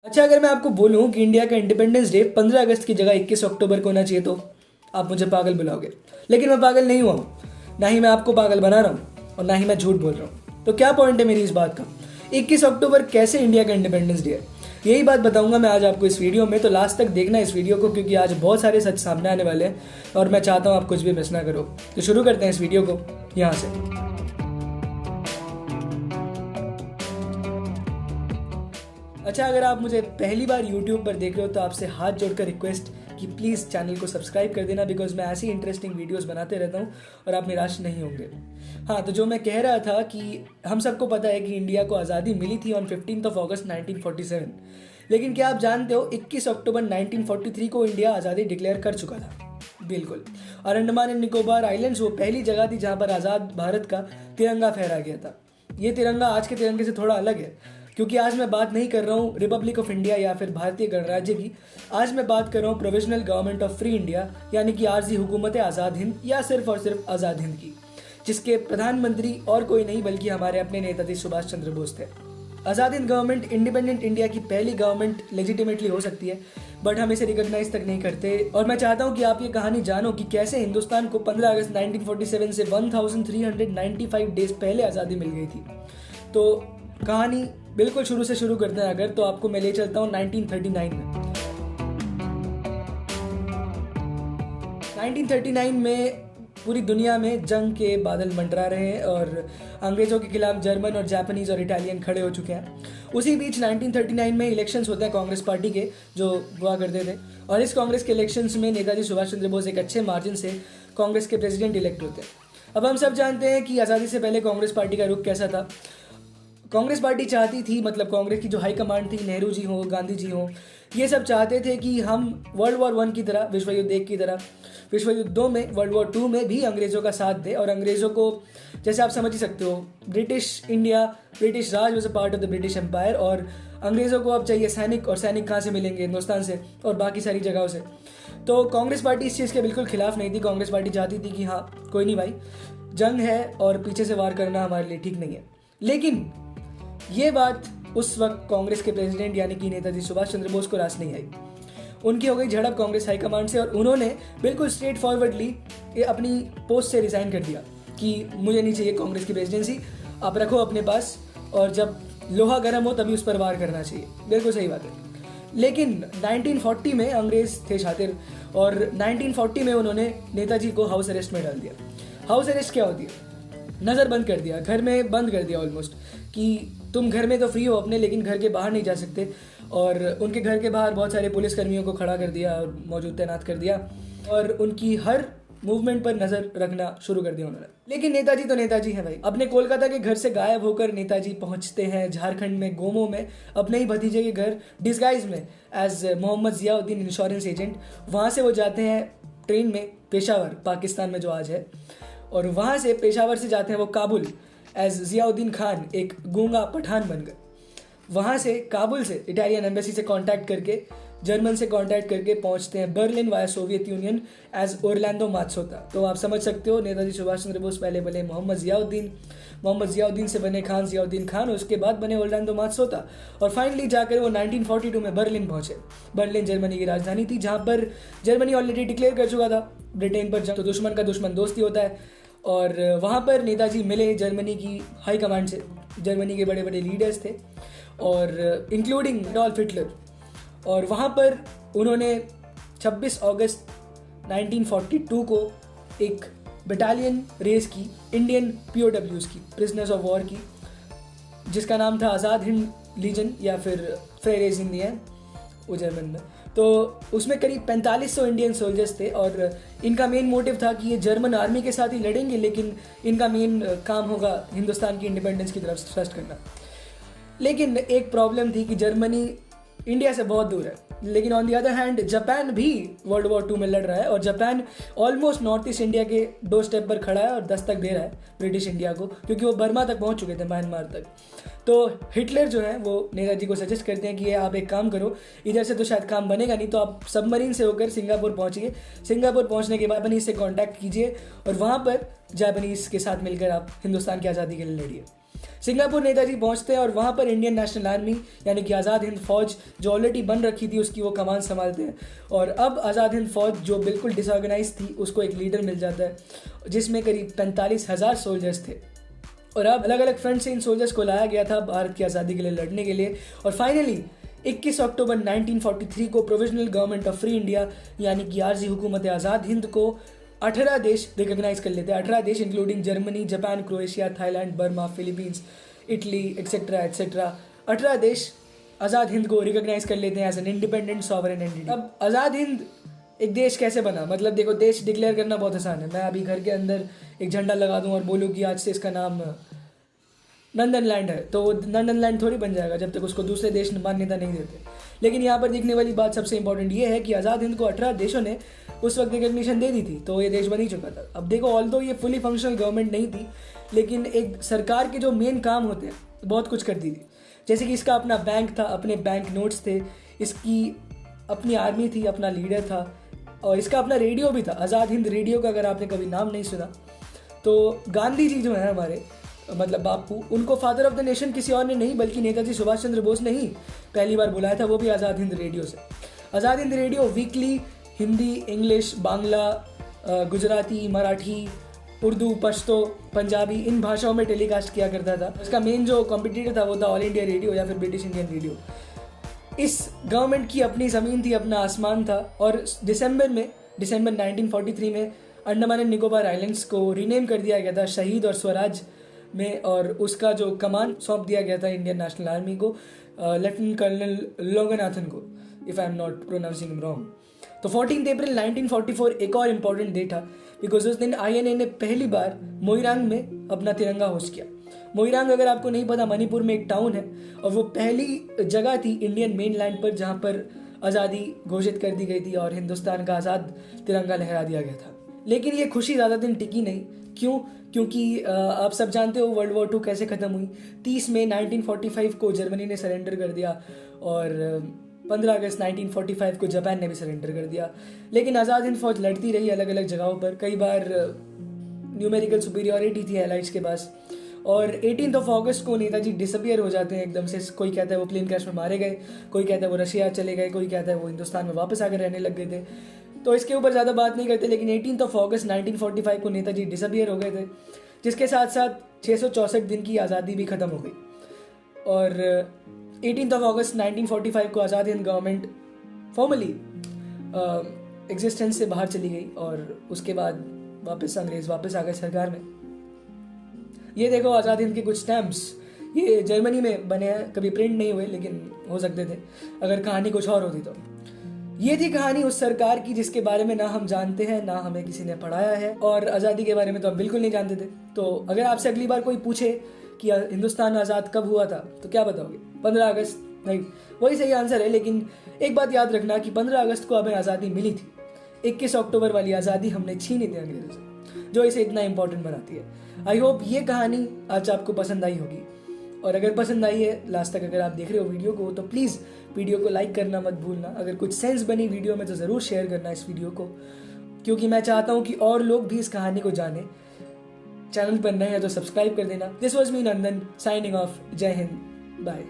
अच्छा, अगर मैं आपको बोलूं कि इंडिया का इंडिपेंडेंस डे 15 अगस्त की जगह 21 अक्टूबर को होना चाहिए तो आप मुझे पागल बुलाओगे। लेकिन मैं पागल नहीं हुआ हूँ, ना ही मैं आपको पागल बना रहा हूँ और ना ही मैं झूठ बोल रहा हूँ। तो क्या पॉइंट है मेरी इस बात का? 21 अक्टूबर कैसे इंडिया का इंडिपेंडेंस डे है, यही बात बताऊंगा मैं आज आपको इस वीडियो में। तो लास्ट तक देखना इस वीडियो को, क्योंकि आज बहुत सारे सच सामने आने वाले हैं और मैं चाहता हूँ आप कुछ भी मिस ना करो। तो शुरू करते हैं इस वीडियो को यहाँ से। अच्छा, अगर आप मुझे पहली बार YouTube पर देख रहे हो तो आपसे हाथ जोड़कर रिक्वेस्ट कि प्लीज़ चैनल को सब्सक्राइब कर देना, बिकॉज मैं ऐसी इंटरेस्टिंग वीडियोस बनाते रहता हूँ और आप निराश नहीं होंगे। हाँ, तो जो मैं कह रहा था कि हम सबको पता है कि इंडिया को आज़ादी मिली थी ऑन 15 अगस्त 1947। लेकिन क्या आप जानते हो 21 अक्टूबर 1943 को इंडिया आज़ादी डिक्लेयर कर चुका था? बिल्कुल। और अंडमान एंड निकोबार आइलैंड्स वो पहली जगह थी जहाँ पर आज़ाद भारत का तिरंगा फहराया गया था। ये तिरंगा आज के तिरंगे से थोड़ा अलग है, क्योंकि आज मैं बात नहीं कर रहा हूँ रिपब्लिक ऑफ इंडिया या फिर भारतीय गणराज्य की। आज मैं बात कर रहा हूँ provisional government of free India, यानी कि आरजी हुकूमत आज़ाद हिंद, या सिर्फ और सिर्फ आज़ाद हिंद की, जिसके प्रधानमंत्री और कोई नहीं बल्कि हमारे अपने नेताजी सुभाष चंद्र बोस थे। Azad Hind government independent India की पहली गवर्नमेंट लेजिटिमेटली हो सकती है, बट हम इसे रिकॉग्नाइज तक नहीं करते। और मैं चाहता हूँ कि आप ये कहानी जानो कि कैसे हिंदुस्तान को 15 अगस्त 1947 से 1395 डेज पहले आज़ादी मिल गई थी। तो कहानी बिल्कुल शुरू से शुरू करते हैं अगर, तो आपको मैं ले चलता हूँ 1939 में। 1939 में पूरी दुनिया में जंग के बादल मंडरा रहे हैं और अंग्रेज़ों के खिलाफ जर्मन और जापानीज़ और इटालियन खड़े हो चुके हैं। उसी बीच 1939 में इलेक्शंस होते हैं कांग्रेस पार्टी के, जो हुआ करते थे। और इस कांग्रेस के इलेक्शंस में नेताजी सुभाष चंद्र बोस एक अच्छे मार्जिन से कांग्रेस के प्रेसिडेंट इलेक्ट होते हैं। अब हम सब जानते हैं कि आज़ादी से पहले कांग्रेस पार्टी का रुख कैसा था। कांग्रेस पार्टी चाहती थी, मतलब कांग्रेस की जो हाई कमांड थी, नेहरू जी हो, गांधी जी हो, ये सब चाहते थे कि हम वर्ल्ड वॉर 1 की तरह, विश्व युद्ध 1 की तरह, विश्व युद्ध 2 में, वर्ल्ड वॉर 2 में भी अंग्रेज़ों का साथ दें। और अंग्रेज़ों को, जैसे आप समझ ही सकते हो, British India, British Raj was a part of the British Empire, और अंग्रेज़ों को अब चाहिए सैनिक, और सैनिक कहाँ से मिलेंगे? हिंदुस्तान से और बाकी सारी जगहों से। तो कांग्रेस पार्टी इस चीज़ के बिल्कुल खिलाफ नहीं थी। कांग्रेस पार्टी चाहती थी कि हाँ, कोई नहीं भाई, जंग है और पीछे से वार करना हमारे लिए ठीक नहीं है। लेकिन ये बात उस वक्त कांग्रेस के प्रेसिडेंट यानी कि नेताजी सुभाष चंद्र बोस को रास नहीं आई। उनकी हो गई झड़प कांग्रेस हाईकमांड से और उन्होंने बिल्कुल स्ट्रेट फॉरवर्डली अपनी पोस्ट से रिज़ाइन कर दिया कि मुझे नहीं चाहिए कांग्रेस की प्रेसिडेंसी, आप रखो अपने पास, और जब लोहा गर्म हो तभी उस पर वार करना चाहिए। बिल्कुल सही बात है। लेकिन 1940 में अंग्रेज़ थे शातिर, और 1940 में उन्होंने नेताजी को हाउस अरेस्ट में डाल दिया। हाउस अरेस्ट क्या होती है? नज़र बंद कर दिया, घर में बंद कर दिया ऑलमोस्ट, कि तुम घर में तो फ्री हो अपने, लेकिन घर के बाहर नहीं जा सकते। और उनके घर के बाहर बहुत सारे पुलिसकर्मियों को खड़ा कर दिया और मौजूद तैनात कर दिया, और उनकी हर मूवमेंट पर नज़र रखना शुरू कर दिया उन्होंने। लेकिन नेताजी तो नेताजी हैं भाई। अपने कोलकाता के घर से गायब होकर नेताजी पहुंचते हैं झारखंड में गोमो में, अपने ही भतीजे के घर, डिस्गाइज में as Mohammad Ziauddin insurance agent. वहाँ से वो जाते हैं ट्रेन में पेशावर, पाकिस्तान में जो आज है, और वहाँ से पेशावर से जाते हैं वो काबुल एज जियाउद्दीन खान, एक गूंगा पठान बनकर। वहाँ से काबुल से इटालियन एम्बेसी से कांटेक्ट करके, जर्मन से कांटेक्ट करके पहुँचते हैं Berlin via Soviet Union as Orlando Mazzotta. तो आप समझ सकते हो, नेताजी सुभाष चंद्र बोस पहले बने मोहम्मद जियाउद्दीन से बने खान जियाउद्दीन खान, उसके बाद बने ओरलैंडो मात्सोता, और फाइनली जाकर वो 1942 में बर्लिन पहुँचे। बर्लिन जर्मनी की राजधानी थी, जहाँ पर जर्मनी ऑलरेडी डिक्लेयर कर चुका था ब्रिटेन पर जंग, तो दुश्मन का दुश्मन दोस्ती होता है। और वहाँ पर नेताजी मिले जर्मनी की हाई कमांड से, जर्मनी के बड़े बड़े लीडर्स थे और इंक्लूडिंग एडोल्फ हिटलर। और वहाँ पर उन्होंने 26 अगस्त 1942 को एक बटालियन रेस की, इंडियन POWs की, प्रिजनर्स ऑफ वॉर की, जिसका नाम था आज़ाद हिंद लीजन या फिर फ्रेरेज इन दिया वो जर्मन में। तो उसमें करीब 4500 इंडियन सोल्जर्स थे और इनका मेन मोटिव था कि ये जर्मन आर्मी के साथ ही लड़ेंगे, लेकिन इनका मेन काम होगा हिंदुस्तान की इंडिपेंडेंस की तरफ थ्रस्ट करना। लेकिन एक प्रॉब्लम थी कि जर्मनी इंडिया से बहुत दूर है, लेकिन on the other hand Japan भी वर्ल्ड वॉर 2 में लड़ रहा है और Japan almost north east India के 2 स्टेप पर खड़ा है और दस्तक दे रहा है ब्रिटिश इंडिया को, क्योंकि वो बर्मा तक पहुंच चुके थे, म्यांमार तक। तो हिटलर जो है वो नेताजी को सजेस्ट करते हैं कि ये आप एक काम करो, इधर से तो शायद काम बनेगा नहीं, तो आप सबमरीन से होकर सिंगापुर पहुँचिए। सिंगापुर पहुँचने के बाद जापानीज से कॉन्टैक्ट कीजिए और वहाँ पर जापानीज के साथ मिलकर आप हिंदुस्तान की आज़ादी के लिए लड़िए। सिंगापुर नेताजी पहुंचते हैं और वहाँ पर इंडियन नेशनल आर्मी यानी कि आज़ाद हिंद फौज जो ऑलरेडी बन रखी थी उसकी वो कमान संभालते हैं। और अब आज़ाद हिंद फौज जो बिल्कुल डिसऑर्गेनाइज थी उसको एक लीडर मिल जाता है जिसमें करीब 45,000 सोल्जर्स थे। और अब अलग अलग फ्रंट से इन सोल्जर्स को लाया गया था भारत की आज़ादी के लिए लड़ने के लिए। और फाइनली 21 अक्टूबर 1943 को provisional government of free India यानी कि आरजी हुकूमत आज़ाद हिंद को 18 देश रिकॉग्नाइज कर लेते हैं। 18 देश including Germany, Japan, Croatia, Thailand, Burma, Philippines, Italy etcetera etcetera. 18 देश आज़ाद हिंद को रिकॉग्नाइज कर लेते हैं as an independent sovereign entity. अब आज़ाद हिंद एक देश कैसे बना? मतलब देखो, देश डिक्लेयर करना बहुत आसान है। मैं अभी घर के अंदर एक झंडा लगा दूं और बोलूं कि आज से इसका नाम नंदन लैंड है, तो नंदन लैंड थोड़ी बन जाएगा जब तक उसको दूसरे देश मान्यता नहीं देते। लेकिन यहाँ पर देखने वाली बात सबसे इंपॉर्टेंट ये है कि आज़ाद हिंद को 18 देशों ने उस वक्त रिकग्निशन दे दी थी, तो ये देश बन ही चुका था। अब देखो, ऑल्दो ये फुली फंक्शनल गवर्नमेंट नहीं थी, लेकिन एक सरकार के जो मेन काम होते हैं बहुत कुछ करती थी। जैसे कि इसका अपना बैंक था, अपने बैंक नोट्स थे, इसकी अपनी आर्मी थी, अपना लीडर था, और इसका अपना रेडियो भी था, आज़ाद हिंद रेडियो का अगर आपने कभी नाम नहीं सुना तो। गांधी जी जो है हमारे, मतलब बापू, उनको फादर ऑफ द नेशन किसी और ने नहीं बल्कि नेताजी सुभाष चंद्र बोस ने ही पहली बार बुलाया था, वो भी आज़ाद हिंद रेडियो से। Azad Hind radio weekly Hindi, English, Bangla, Gujarati, Marathi, Urdu, Pashto, Punjabi इन भाषाओं में टेलीकास्ट किया करता था। इसका मेन जो कॉम्पिटिटर था वो था ऑल इंडिया रेडियो या फिर ब्रिटिश इंडियन रेडियो। इस गवर्नमेंट की अपनी ज़मीन थी, अपना आसमान था। और दिसंबर 1943 में अंडमान एंड निकोबार आइलैंड्स को रीनेम कर दिया गया था शहीद और स्वराज में, और उसका जो कमान सौंप दिया गया था इंडियन नेशनल आर्मी को, लेफ्टिनेंट कर्नल लोगनाथन को, if I am not pronouncing him wrong. तो 14 अप्रैल 1944 एक और इम्पॉर्टेंट डे था, बिकॉज उस दिन INA ने पहली बार मोइरांग में अपना तिरंगा होस्ट किया। मोइरांग, अगर आपको नहीं पता, मणिपुर में एक टाउन है और वो पहली जगह थी इंडियन मेन लैंड पर जहाँ पर आज़ादी घोषित कर दी गई थी और हिंदुस्तान का आज़ाद तिरंगा लहरा दिया गया था। लेकिन ये खुशी ज़्यादा दिन टिकी नहीं। क्यों? क्योंकि आप सब जानते हो वर्ल्ड वॉर 2 कैसे ख़त्म हुई। 30 मई 1945 को जर्मनी ने सरेंडर कर दिया और 15 अगस्त 1945 को जापान ने भी सरेंडर कर दिया। लेकिन आज़ाद हिंद फौज लड़ती रही अलग अलग जगहों पर। कई बार न्यूमेरिकल सुपीरियरिटी थी एलाइड्स के पास। और 18 अगस्त को नेताजी डिसअपियर हो जाते हैं एकदम से। कोई कहता है वो प्लेन क्रैश में मारे गए, कोई कहता है वो रशिया चले गए, कोई कहता है वो हिंदुस्तान में वापस आकर रहने लग गए थे। तो इसके ऊपर ज़्यादा बात नहीं करते, लेकिन 18 अगस्त 1945 को नेताजी डिसअपियर हो गए थे, जिसके साथ साथ 664 दिन की आज़ादी भी ख़त्म हो गई। और 18 अगस्त 1945 को Azad Hind government formally existence से बाहर चली गई और उसके बाद अंग्रेज़ वापस आ गए सरकार में। ये देखो आज़ाद हिंद के कुछ स्टैम्प्स, ये जर्मनी में बने हैं, कभी प्रिंट नहीं हुए लेकिन हो सकते थे अगर कहानी कुछ और होती तो। ये थी कहानी उस सरकार की जिसके बारे में ना हम जानते हैं, ना हमें किसी ने पढ़ाया है, और आज़ादी के बारे में तो हम बिल्कुल नहीं जानते थे। तो अगर आपसे अगली बार कोई पूछे कि हिंदुस्तान आज़ाद कब हुआ था तो क्या बताओगे? 15 अगस्त? नहीं, वही सही आंसर है। लेकिन एक बात याद रखना कि 15 अगस्त को हमें आज़ादी मिली थी, 21 अक्टूबर वाली आज़ादी हमने छीनी थी अंग्रेज़ों से, जो इसे इतना इंपॉर्टेंट बनाती है। आई होप ये कहानी आज आपको पसंद आई होगी, और अगर पसंद आई है लास्ट तक अगर आप देख रहे हो वीडियो को तो प्लीज़ वीडियो को लाइक करना मत भूलना। अगर कुछ सेंस बनी वीडियो में तो ज़रूर शेयर करना इस वीडियो को, क्योंकि मैं चाहता हूँ कि और लोग भी इस कहानी को जाने। चैनल पर नए हैं तो सब्सक्राइब कर देना। This was me Nandan signing off. जय हिंद, बाय।